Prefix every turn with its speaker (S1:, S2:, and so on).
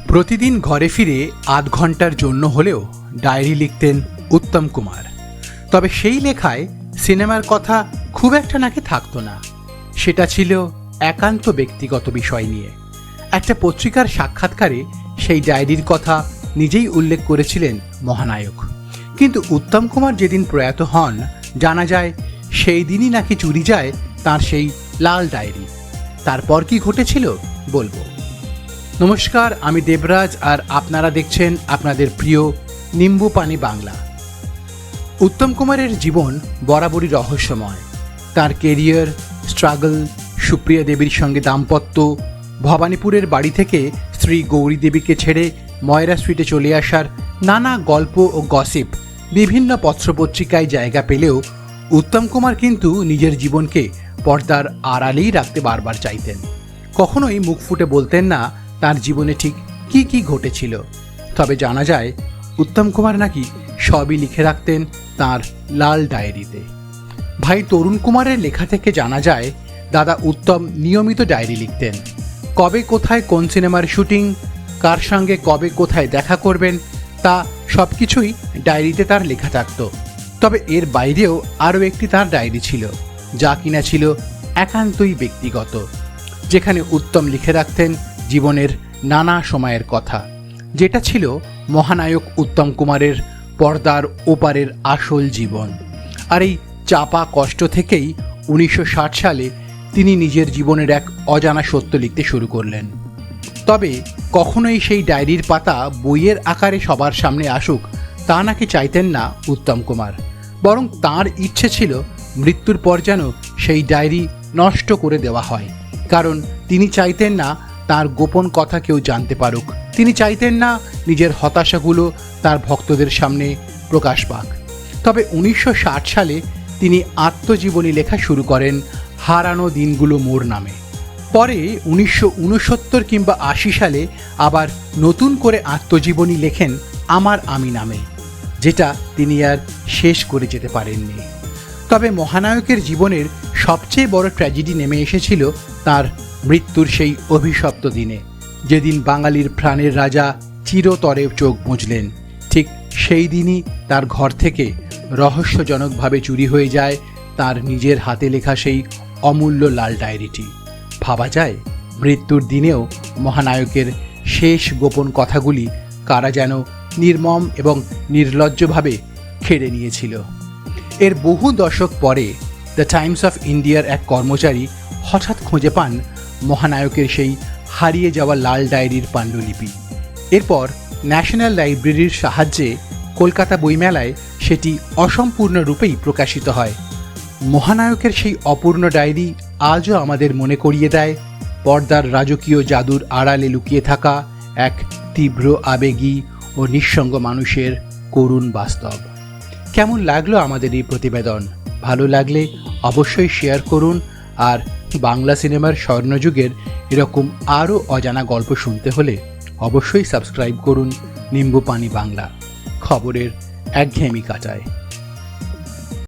S1: প্রতিদিন ঘরে ফিরে আধ ঘন্টার জন্য হলেও ডায়েরি লিখতেন উত্তম কুমার। তবে সেই লেখায় সিনেমার কথা খুব একটা নাকি থাকতো না। সেটা ছিল একান্ত ব্যক্তিগত বিষয় নিয়ে। একটা পত্রিকার সাক্ষাৎকারে সেই ডায়েরির কথা নিজেই উল্লেখ করেছিলেন মহানায়ক। কিন্তু উত্তম কুমার যেদিন প্রয়াত হন, জানা যায় সেই দিনই নাকি চুরি যায় তার সেই লাল ডায়েরি। তারপর কি ঘটেছিল বলবো। নমস্কার, আমি দেবরাজ, আর আপনারা দেখছেন আপনাদের প্রিয় নিম্বু পানি বাংলা। উত্তম কুমারের জীবন বরাবরই রহস্যময়। তার কেরিয়ার, স্ট্রাগল, সুপ্রিয়া দেবীর সঙ্গে দাম্পত্য, ভবানীপুরের বাড়ি থেকে স্ত্রী গৌরী দেবীকে ছেড়ে ময়রা স্ট্রিটে চলে আসার নানা গল্প ও গসিপ বিভিন্ন পত্রপত্রিকায় জায়গা পেলেও উত্তম কুমার কিন্তু নিজের জীবনকে পর্দার আড়ালেই রাখতে বারবার চাইতেন। কখনোই মুখ ফুটে বলতেন না তার জীবনে ঠিক কি কি ঘটেছিল। তবে জানা যায় উত্তম কুমার নাকি সবই লিখে রাখতেন তার লাল ডায়েরিতে। ভাই তরুণ কুমারের লেখা থেকে জানা যায় দাদা উত্তম নিয়মিত ডায়েরি লিখতেন। কবে কোথায় কোন সিনেমার শুটিং, কার সঙ্গে কবে কোথায় দেখা করবেন, তা সব কিছুই ডায়েরিতে তার লেখা থাকত। তবে এর বাইরেও আরও একটি তার ডায়েরি ছিল, যা কিনা ছিল একান্তই ব্যক্তিগত, যেখানে উত্তম লিখে রাখতেন জীবনের নানা সময়ের কথা, যেটা ছিল মহানায়ক উত্তম কুমারের পর্দার ওপারের আসল জীবন। আর এই চাপা কষ্ট থেকেই 1960 সালে তিনি নিজের জীবনের এক অজানা সত্য লিখতে শুরু করলেন। তবে কখনোই সেই ডায়েরির পাতা বইয়ের আকারে সবার সামনে আসুক তা নাকি চাইতেন না উত্তম কুমার। বরং তাঁর ইচ্ছে ছিল মৃত্যুর পর যেন সেই ডায়েরি নষ্ট করে দেওয়া হয়। কারণ তিনি চাইতেন না তার গোপন কথা কেউ জানতে পারুক। তিনি চাইতেন না নিজের হতাশাগুলো তার ভক্তদের সামনে প্রকাশ পাক। তবে 1960 সালে তিনি আত্মজীবনী লেখা শুরু করেন হারানো দিনগুলো মোর নামে। পরে 1969 কিংবা 80 সালে আবার নতুন করে আত্মজীবনী লেখেন আমার আমি নামে, যেটা তিনি আর শেষ করে যেতে পারেননি। তবে মহানায়কের জীবনের সবচেয়ে বড় ট্র্যাজেডি নেমে এসেছিল তার মৃত্যুর সেই অভিশপ্ত দিনে, যেদিন বাঙালির প্রাণের রাজা চিরতরে চোখ বুজলেন। ঠিক সেই দিনই তার ঘর থেকে রহস্যজনকভাবে চুরি হয়ে যায় তার নিজের হাতে লেখা সেই অমূল্য লাল ডায়েরিটি। ভাবা যায় মৃত্যুর দিনেও মহানায়কের শেষ গোপন কথাগুলি কারা যেন নির্মম এবং নির্লজ্জভাবে কেড়ে নিয়েছিল। এর বহু দশক পরে দ্য টাইমস অফ ইন্ডিয়ার এক কর্মচারী হঠাৎ খুঁজে পান মহানায়কের সেই হারিয়ে যাওয়া লাল ডায়েরির পাণ্ডুলিপি। এরপর ন্যাশনাল লাইব্রেরির সাহায্যে কলকাতা বইমেলায় সেটি অসম্পূর্ণ রূপেই প্রকাশিত হয়। মহানায়কের সেই অপূর্ণ ডায়েরি আজও আমাদের মনে করিয়ে দেয় পর্দার রাজকীয় জাদুর আড়ালে লুকিয়ে থাকা এক তীব্র আবেগী ও নিঃসঙ্গ মানুষের করুণ বাস্তব। কেমন লাগলো আমাদের এই প্রতিবেদন? ভালো লাগলে অবশ্যই শেয়ার করুন। আর বাংলা সিনেমার স্বর্ণযুগের এরকম আরও অজানা গল্প শুনতে হলে অবশ্যই সাবস্ক্রাইব করুন নিম্বু পানি বাংলা। খবরের একঘেয়েমি কাটায়।